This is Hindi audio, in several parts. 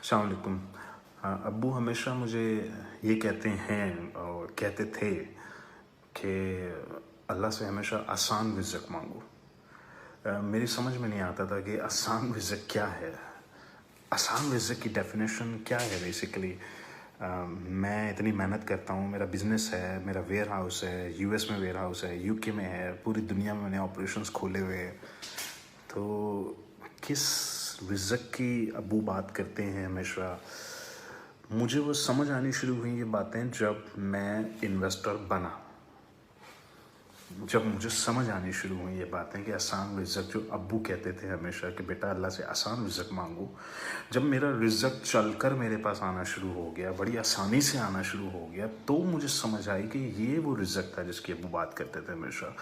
अस्सलाम वालेकुम। अब्बू हमेशा मुझे ये कहते हैं और कहते थे कि अल्लाह से हमेशा आसान रिज़्क़ मांगो। मेरी समझ में नहीं आता था कि आसान रिज़्क़ क्या है। आसान रिज़्क़ की डेफिनेशन क्या है बेसिकली। मैं इतनी मेहनत करता हूँ, मेरा बिज़नेस है, मेरा वेयर हाउस है, यूएस में वेयर हाउस है, यूके में है, पूरी दुनिया में मैंने ऑपरेशंस खोले हुए हैं। तो किस रिज़्क़ की अब्बू बात करते हैं हमेशा। मुझे वो समझ आनी शुरू हुई ये बातें जब मैं इन्वेस्टर बना, जब मुझे समझ आनी शुरू हुई ये बातें कि आसान रिज़्क़ जो अब्बू कहते थे हमेशा कि बेटा अल्लाह से आसान रिज़्क़ मांगो। जब मेरा रिज़्क़ चलकर मेरे पास आना शुरू हो गया, बड़ी आसानी से आना शुरू हो गया, तो मुझे समझ आई कि ये वो रिज़्क़ था जिसकी अब्बू बात करते थे हमेशा।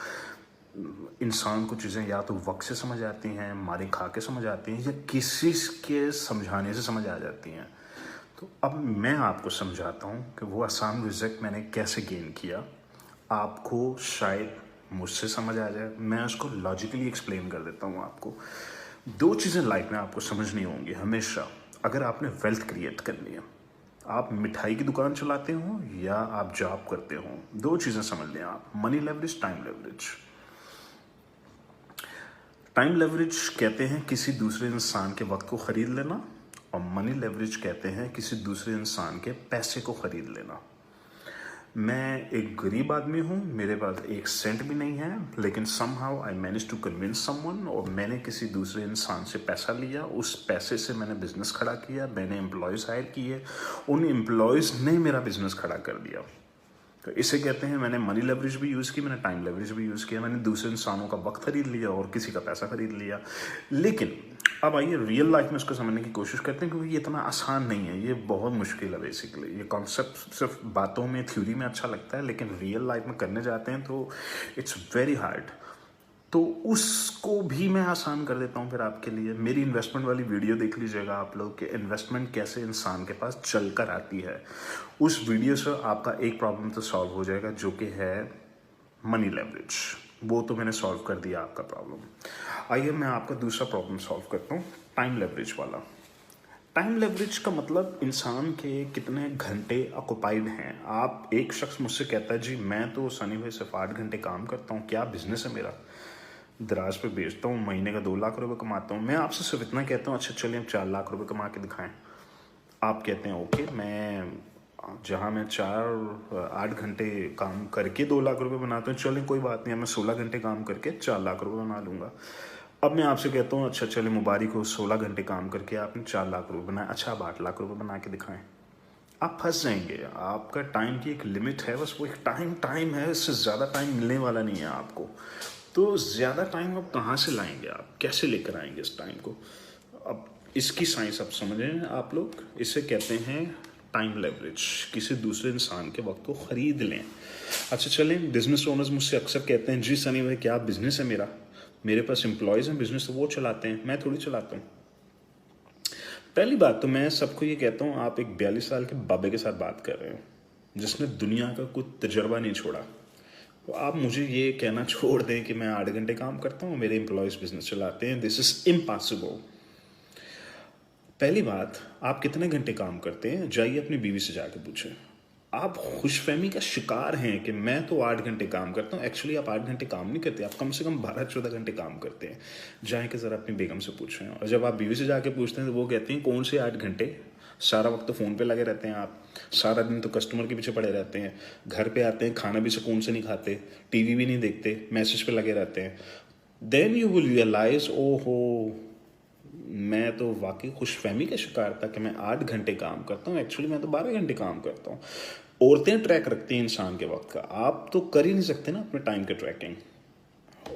इंसान को चीज़ें या तो वक्त से समझ आती हैं, मारे खा के समझ आती हैं, या किसी के समझाने से समझ आ जाती हैं। तो अब मैं आपको समझाता हूँ कि वो आसान रिज़्क़ मैंने कैसे गेन किया। आपको शायद मुझसे समझ आ जाए, मैं उसको लॉजिकली एक्सप्लेन कर देता हूँ आपको। दो चीज़ें लाइफ में आपको समझनी होंगी हमेशा अगर आपने वेल्थ क्रिएट करनी है। आप मिठाई की दुकान चलाते हो या आप जॉब करते हो, दो चीज़ें समझ लें आप, money leverage, time leverage. Time leverage कहते हैं किसी दूसरे इंसान के वक्त को ख़रीद लेना, और मनी लेवरेज कहते हैं किसी दूसरे इंसान के पैसे को ख़रीद लेना। मैं एक गरीब आदमी हूँ, मेरे पास एक सेंट भी नहीं है, लेकिन somehow I manage to convince someone, और मैंने किसी दूसरे इंसान से पैसा लिया, उस पैसे से मैंने बिज़नेस खड़ा किया, मैंने एम्प्लॉयज़ हायर किए, उन एम्प्लॉयज़ ने मेरा बिज़नेस खड़ा कर दिया। तो इसे कहते हैं मैंने मनी लेवरेज भी यूज़ की, मैंने टाइम लेवरेज भी यूज़ किया, मैंने दूसरे इंसानों का वक्त खरीद लिया और किसी का पैसा खरीद लिया। लेकिन अब आइए रियल लाइफ में इसको समझने की कोशिश करते हैं, क्योंकि ये इतना आसान नहीं है, ये बहुत मुश्किल है बेसिकली। ये कॉन्सेप्ट सिर्फ बातों में, थ्योरी में अच्छा लगता है, लेकिन रियल लाइफ में करने जाते हैं तो इट्स वेरी हार्ड। तो उसको भी मैं आसान कर देता हूँ फिर आपके लिए। मेरी इन्वेस्टमेंट वाली वीडियो देख लीजिएगा आप लोग कि इन्वेस्टमेंट कैसे इंसान के पास चल कर आती है। उस वीडियो से आपका एक प्रॉब्लम तो सॉल्व हो जाएगा, जो कि है मनी लेवरेज। वो तो मैंने सॉल्व कर दिया आपका प्रॉब्लम। आइए मैं आपका दूसरा प्रॉब्लम सॉल्व करता हूँ, टाइम लेवरेज वाला। टाइम लेवरेज का मतलब इंसान के कितने घंटे ऑक्युपाइड हैं। आप, एक शख्स मुझसे कहता है जी मैं तो सनी भाई सिर्फ 8 घंटे काम करता हूँ, क्या बिजनेस है मेरा, दराज पे बेचता हूँ, महीने का 2 लाख रुपए कमाता हूँ। मैं आपसे सिर्फ इतना कहता हूँ अच्छा चलिए हम 4 लाख रुपए कमा के दिखाएं। आप कहते हैं ओके, मैं जहाँ मैं 8 घंटे काम करके 2 लाख रुपए बनाता हूँ, चलें कोई बात नहीं, मैं 16 घंटे काम करके 4 लाख रुपए बना लूँगा। अब मैं आपसे कहता हूँ अच्छा चले मुबारक हो, 16 घंटे काम करके आपने 4 लाख रुपए बनाए, अच्छा आप 8 लाख रुपए बना के दिखाएं। आप फंस जाएंगे। आपका टाइम की एक लिमिट है, बस वो एक टाइम है, इससे ज़्यादा टाइम मिलने वाला नहीं है आपको। तो ज़्यादा टाइम आप कहाँ से लाएंगे, आप कैसे लेकर आएंगे इस टाइम को। अब इसकी साइंस आप समझें आप लोग, इसे कहते हैं टाइम लेवरेज। किसी दूसरे इंसान के वक्त को ख़रीद लें। अच्छा चलें, बिजनेस ओनर्स मुझसे अक्सर कहते हैं जी सनी भाई क्या बिज़नेस है मेरे पास एम्प्लॉयज़ हैं, बिज़नेस तो वो चलाते हैं, मैं थोड़ी चलाता हूँ। पहली बात तो मैं सबको ये कहता हूँ, आप एक 42 साल के बाबे के साथ बात कर रहे हो जिसने दुनिया का कोई तजर्बा नहीं छोड़ा। तो आप मुझे ये कहना छोड़ दें कि मैं 8 घंटे काम करता हूँ, मेरे एम्प्लॉयज़ बिजनेस चलाते हैं, दिस इज़ इम्पॉसिबल। पहली बात, आप कितने घंटे काम करते हैं जाइए अपनी बीवी से जाके पूछें। आप खुशफहमी का शिकार हैं कि मैं तो 8 घंटे काम करता हूँ, एक्चुअली आप 8 घंटे काम नहीं करते, आप कम से कम 12-14 घंटे काम करते हैं। जाए कि ज़रा अपनी बेगम से पूछें। और जब आप बीवी से जाके पूछते हैं तो वो कहती हैं कौन से 8 घंटे, सारा वक्त तो फ़ोन पे लगे रहते हैं आप, सारा दिन तो कस्टमर के पीछे पड़े रहते हैं, घर पे आते हैं खाना भी सुकून से नहीं खाते, टीवी भी नहीं देखते, मैसेज पे लगे रहते हैं। देन यू विल रियलाइज ओहो, मैं तो वाकई खुशफहमी का शिकार था कि मैं 8 घंटे काम करता हूँ, एक्चुअली मैं तो 12 घंटे काम करता हूँ। औरतें ट्रैक रखती हैं इंसान के वक्त का, आप तो कर ही नहीं सकते ना अपने टाइम के ट्रैकिंग।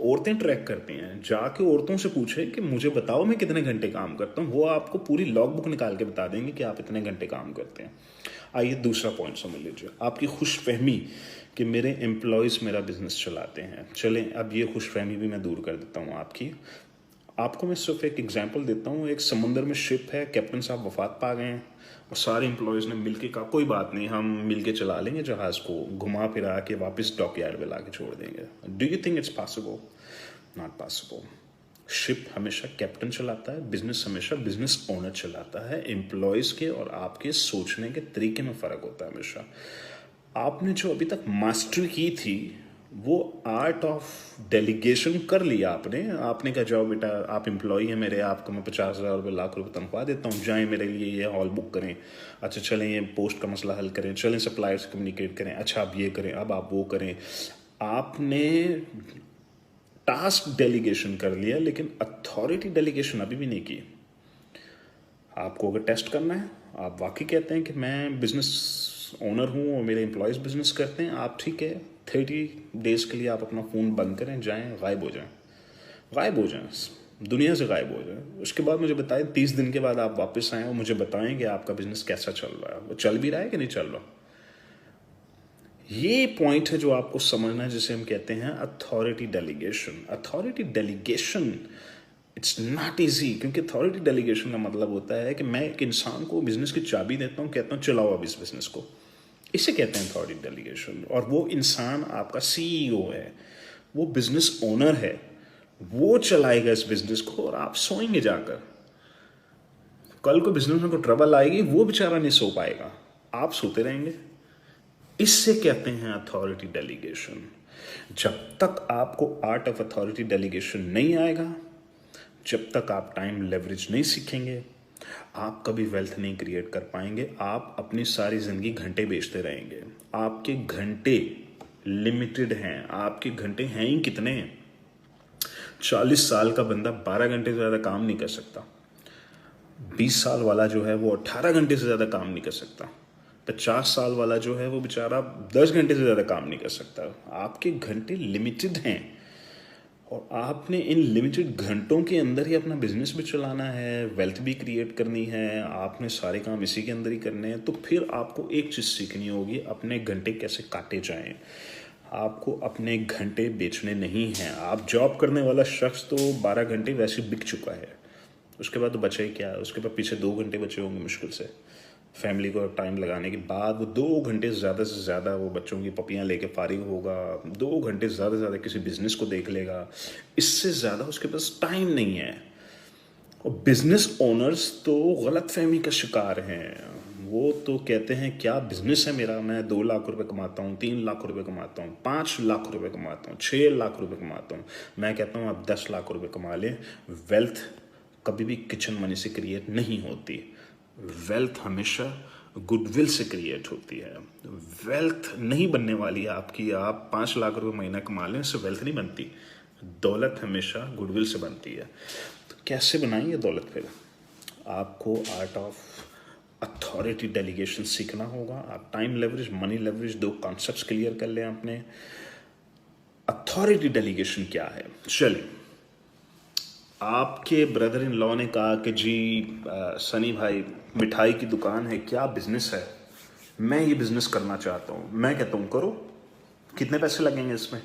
औरतें ट्रैक करती हैं, जाके औरतों से पूछे कि मुझे बताओ मैं कितने घंटे काम करता हूँ, वो आपको पूरी लॉग बुक निकाल के बता देंगे कि आप इतने घंटे काम करते हैं। आइए दूसरा पॉइंट समझ लीजिए, आपकी खुशफहमी कि मेरे एम्प्लॉयज़ मेरा बिजनेस चलाते हैं। चलें अब ये खुशफहमी भी मैं दूर कर देता हूँ आपकी। आपको मैं सिर्फ एक एग्जांपल देता हूँ। एक समंदर में शिप है, कैप्टन साहब वफात पा गए हैं और सारे एम्प्लॉयज़ ने मिलके कहा कोई बात नहीं, हम मिलके चला लेंगे जहाज़ को, घुमा फिरा के वापस डॉकयार्ड में ला के छोड़ देंगे। Do you think it's possible? Not possible. Ship हमेशा कैप्टन चलाता है, बिजनेस हमेशा बिजनेस ओनर चलाता है। एम्प्लॉयज़ के और आपके सोचने के तरीके में फ़र्क होता है हमेशा। आपने जो अभी तक मास्टरी की थी वो आर्ट ऑफ डेलीगेशन कर लिया आपने। आपने कहा जाओ बेटा आप एम्प्लॉय हैं मेरे, आपको मैं 50,000 रुपये लाख रुपये तनख्वाह देता हूँ, जाएं मेरे लिए ये हॉल बुक करें, अच्छा चलें ये पोस्ट का मसला हल करें, चलें सप्लायर से कम्युनिकेट करें, अच्छा आप ये करें, अब आप वो करें। आपने टास्क डेलीगेशन कर लिया लेकिन अथॉरिटी डेलीगेशन अभी भी नहीं की। आपको अगर टेस्ट करना है, आप वाकई कहते हैं कि मैं बिजनेस ओनर हूँ और मेरे एम्प्लॉयज़ बिजनेस करते हैं, आप ठीक है 30 डेज़ के लिए आप अपना फ़ोन बंद करें, जाएं गायब हो जाएं, गायब हो जाएं, दुनिया से गायब हो जाएं। उसके बाद मुझे बताएं 30 दिन के बाद आप वापस आएँ और मुझे बताएं कि आपका बिजनेस कैसा चल रहा है, वो चल भी रहा है कि नहीं चल रहा। ये पॉइंट है जो आपको समझना है, जिसे हम कहते हैं authority delegation. Authority delegation it's not easy, क्योंकि अथॉरिटी डेलीगेशन का मतलब होता है कि मैं एक इंसान को बिजनेस की चाबी देता हूँ, कहता हूँ चलाओ अब इस बिजनेस को, इसे कहते हैं अथॉरिटी डेलीगेशन। और वो इंसान आपका सीईओ है, वो बिजनेस ओनर है, वो चलाएगा इस बिजनेस को और आप सोएंगे जाकर। कल को बिजनेस में कोई ट्रबल आएगी, वो बेचारा नहीं सो पाएगा, आप सोते रहेंगे। इससे कहते हैं अथॉरिटी डेलीगेशन। जब तक आपको आर्ट ऑफ अथॉरिटी डेलीगेशन नहीं आएगा, जब तक आप टाइम लेवरेज नहीं सीखेंगे, आप कभी वेल्थ नहीं क्रिएट कर पाएंगे। आप अपनी सारी जिंदगी घंटे बेचते रहेंगे। आपके घंटे लिमिटेड हैं, आपके घंटे हैं ही कितने हैं। 40 साल का बंदा 12 घंटे से ज़्यादा काम नहीं कर सकता, 20 साल वाला जो है वो 18 घंटे से ज़्यादा काम नहीं कर सकता, 50 साल वाला जो है वो बेचारा 10 घंटे से ज़्यादा काम नहीं कर सकता। आपके घंटे लिमिटेड हैं और आपने इन लिमिटेड घंटों के अंदर ही अपना बिजनेस भी चलाना है, वेल्थ भी क्रिएट करनी है, आपने सारे काम इसी के अंदर ही करने हैं। तो फिर आपको एक चीज़ सीखनी होगी, अपने घंटे कैसे काटे जाएं। आपको अपने घंटे बेचने नहीं हैं। आप जॉब करने वाला शख्स तो 12 घंटे वैसे बिक चुका है, उसके बाद तो बचा ही क्या है। उसके बाद पीछे 2 घंटे बचे होंगे मुश्किल से, फैमिली को टाइम लगाने के बाद वो 2 घंटे ज़्यादा से ज़्यादा वो बच्चों की पपियाँ लेके फारिग होगा, 2 घंटे ज़्यादा से ज़्यादा किसी बिजनेस को देख लेगा, इससे ज़्यादा उसके पास टाइम नहीं है। और बिजनेस ओनर्स तो गलत फहमी का शिकार हैं। वो तो कहते हैं क्या बिजनेस है मेरा, मैं 2 लाख रुपए कमाता हूँ, 3 लाख रुपए कमाता हूँ, 5 लाख रुपए कमाता हूँ, 6 लाख रुपए कमाता हूँ। मैं कहता हूँ आप 10 लाख रुपए कमा लें, वेल्थ कभी भी किचन मनी से क्रिएट नहीं होती। वेल्थ हमेशा गुडविल से क्रिएट होती है। वेल्थ नहीं बनने वाली है आपकी, आप 5 लाख रुपए महीना कमा लें, इससे वेल्थ नहीं बनती। दौलत हमेशा गुडविल से बनती है। तो कैसे बनाएंगे दौलत? फिर आपको आर्ट ऑफ अथॉरिटी डेलीगेशन सीखना होगा। आप time leverage, money leverage, 2 concepts clear कर लें अपने। अथॉरिटी डेलीगेशन क्या है? चलिए, आपके ब्रदर इन लॉ ने कहा कि जी सनी भाई मिठाई की दुकान है, क्या बिजनेस है, मैं ये बिजनेस करना चाहता हूँ। मैं कहता हूँ करो, कितने पैसे लगेंगे इसमें?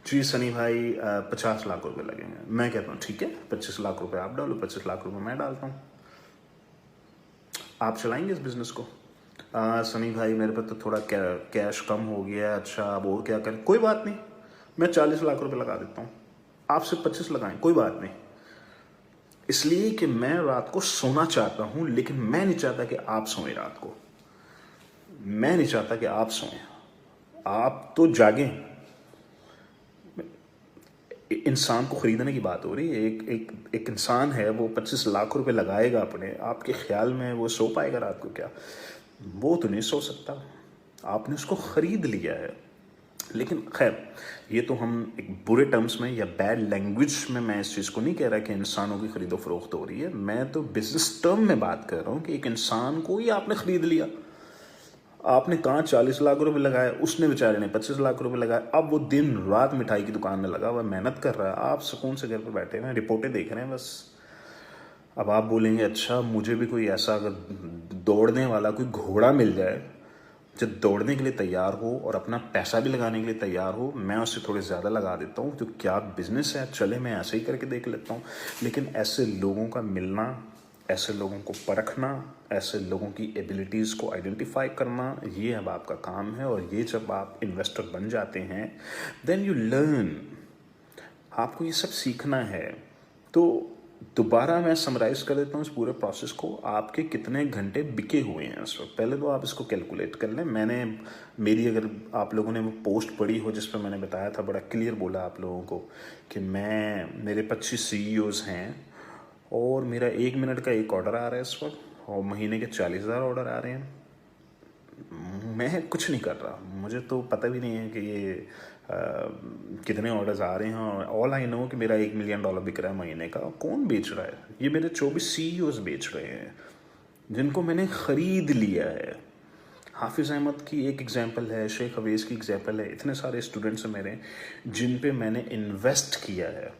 जी सनी भाई 50 लाख रुपए लगेंगे। मैं कहता हूँ ठीक है, 25 लाख रुपए आप डालो, 25 लाख रुपए मैं डालता हूँ। आप चलाएंगे इस बिजनेस को? सनी भाई मेरे पे तो थोड़ा कैश कम हो गया, अच्छा अब और क्या करें? कोई बात नहीं, मैं 40 लाख रुपए लगा देता हूँ, आप सिर्फ 25 लगाएं, कोई बात नहीं। इसलिए कि मैं रात को सोना चाहता हूं, लेकिन मैं नहीं चाहता कि आप सोएं रात को। मैं नहीं चाहता कि आप सोएं, आप तो जागें। इंसान को खरीदने की बात हो रही है। एक इंसान है, वो 25 लाख रुपए लगाएगा अपने, आपके ख्याल में वो सो पाएगा रात को? क्या वो तो नहीं सो सकता। आपने उसको खरीद लिया है। लेकिन खैर, ये तो हम एक बुरे टर्म्स में या बैड लैंग्वेज में मैं इस चीज़ को नहीं कह रहा कि इंसानों की खरीदो फरोख्त हो रही है। मैं तो बिजनेस टर्म में बात कर रहा हूँ कि एक इंसान को ही आपने खरीद लिया। आपने कहाँ 40 लाख रुपए लगाए, उसने बेचारे ने 25 लाख रुपए लगाए। अब वो दिन रात मिठाई की दुकान में लगा हुआ, मेहनत कर रहा है, आप सुकून से घर पर बैठे हुए हैं, रिपोर्टें देख रहे हैं बस। अब आप बोलेंगे अच्छा मुझे भी कोई ऐसा अगर दौड़ने वाला कोई घोड़ा मिल जाए जो दौड़ने के लिए तैयार हो और अपना पैसा भी लगाने के लिए तैयार हो, मैं उससे थोड़े ज़्यादा लगा देता हूँ। तो क्या बिजनेस है, चले मैं ऐसे ही करके देख लेता हूँ। लेकिन ऐसे लोगों का मिलना, ऐसे लोगों को परखना, ऐसे लोगों की एबिलिटीज़ को आइडेंटिफाई करना, ये अब आपका काम है। और ये जब आप इन्वेस्टर बन जाते हैं, देन यू लर्न। आपको ये सब सीखना है। तो दोबारा मैं समराइज़ कर देता हूँ इस पूरे प्रोसेस को। आपके कितने घंटे बिके हुए हैं इस वक्त, पहले तो आप इसको कैलकुलेट कर लें। मेरी अगर आप लोगों ने वो पोस्ट पढ़ी हो जिस पर मैंने बताया था, बड़ा क्लियर बोला आप लोगों को कि मेरे 25 CEOs हैं और मेरा 1 मिनट का एक ऑर्डर आ रहा है इस वक्त, और महीने के 40,000 ऑर्डर आ रहे हैं। मैं कुछ नहीं कर रहा, मुझे तो पता भी नहीं है कि ये कितने ऑर्डर्स आ रहे हैं। ऑल आई नो कि मेरा $1 मिलियन बिक रहा है महीने का। कौन बेच रहा है? ये मेरे 24 CEOs बेच रहे हैं जिनको मैंने ख़रीद लिया है। हाफिज़ अहमद की एक एग्जांपल है, शेख अवेज़ की एग्जांपल है, इतने सारे स्टूडेंट्स हैं मेरे जिन पे मैंने इन्वेस्ट किया है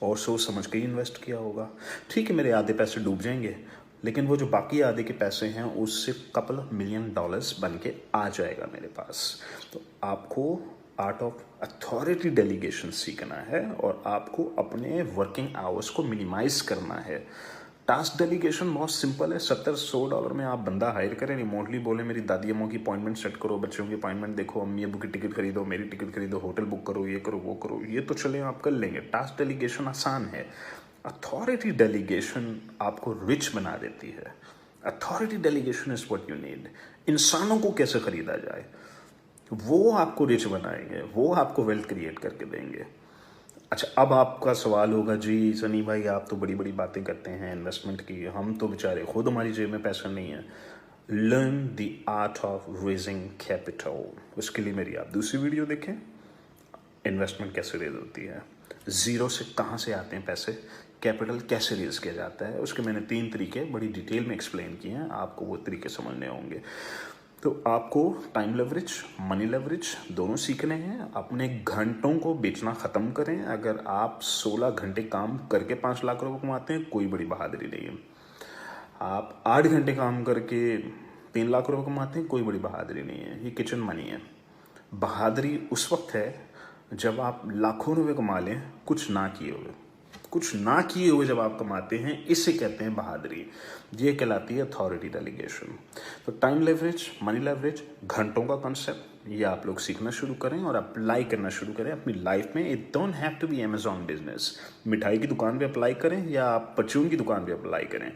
और सोच समझ के ही इन्वेस्ट किया होगा। ठीक है, मेरे आधे पैसे डूब जाएंगे, लेकिन वो जो बाकी आधे के पैसे हैं उससे $2 मिलियन बन के आ जाएगा मेरे पास। तो आपको आर्ट ऑफ अथॉरिटी डेलीगेशन सीखना है और आपको अपने वर्किंग आवर्स को मिनिमाइज करना है। टास्क डेलीगेशन बहुत सिंपल है। $70-100 में आप बंदा हायर करें, रिमोटली बोले मेरी दादी अम्मों की अपॉइंटमेंट सेट करो, बच्चों की अपॉइंटमेंट देखो, अम्मी अबू की टिकट खरीदो, मेरी टिकट खरीदो, होटल बुक करो, ये करो वो करो, ये तो चले आप कर लेंगे। टास्क डेलीगेशन आसान है। अथॉरिटी डेलीगेशन आपको रिच बना देती है। Authority delegation is what you need. इंसानों को कैसे खरीदा जाए, वो आपको रिच बनाएंगे, वो आपको वेल्थ क्रिएट करके देंगे। अच्छा, अब आपका सवाल होगा, जी सनी भाई आप तो बड़ी बड़ी बातें करते हैं इन्वेस्टमेंट की, हम तो बेचारे खुद हमारी जेब में पैसा नहीं है। Learn the art of raising capital. उसके लिए मेरी आप दूसरी वीडियो देखें, इन्वेस्टमेंट कैसे रेज होती है, ज़ीरो से कहाँ से आते हैं पैसे, कैपिटल कैसे रेज किया जाता है। उसके मैंने 3 तरीके बड़ी डिटेल में एक्सप्लेन किए हैं, आपको वो तरीके समझने होंगे। तो आपको टाइम लेवरेज, मनी लेवरेज दोनों सीखने हैं। अपने घंटों को बेचना ख़त्म करें। अगर आप 16 घंटे काम करके 5 लाख रुपए कमाते हैं, कोई बड़ी बहादुरी नहीं है। आप 8 घंटे काम करके 3 लाख रुपए कमाते हैं, कोई बड़ी बहादुरी नहीं है। ये किचन मनी है। बहादुरी उस वक्त है जब आप लाखों रुपए कमा लें कुछ ना किए हुए। कुछ ना किए हुए जब आप कमाते हैं, इसे कहते हैं बहादुरी। ये कहलाती है अथॉरिटी डेलीगेशन। तो टाइम लेवरेज, मनी लेवरेज, घंटों का कॉन्सेप्ट, ये आप लोग सीखना शुरू करें और अप्लाई करना शुरू करें अपनी लाइफ में। It don't have to be Amazon business. मिठाई की दुकान पे अप्लाई करें या आप परचून की दुकान पे अप्लाई करें।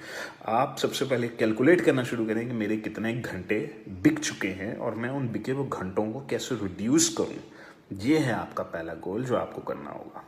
आप सबसे पहले कैलकुलेट करना शुरू करें कि मेरे कितने घंटे बिक चुके हैं और मैं उन बिके हुए घंटों को कैसे रिड्यूस करूँ। ये है आपका पहला गोल जो आपको करना होगा।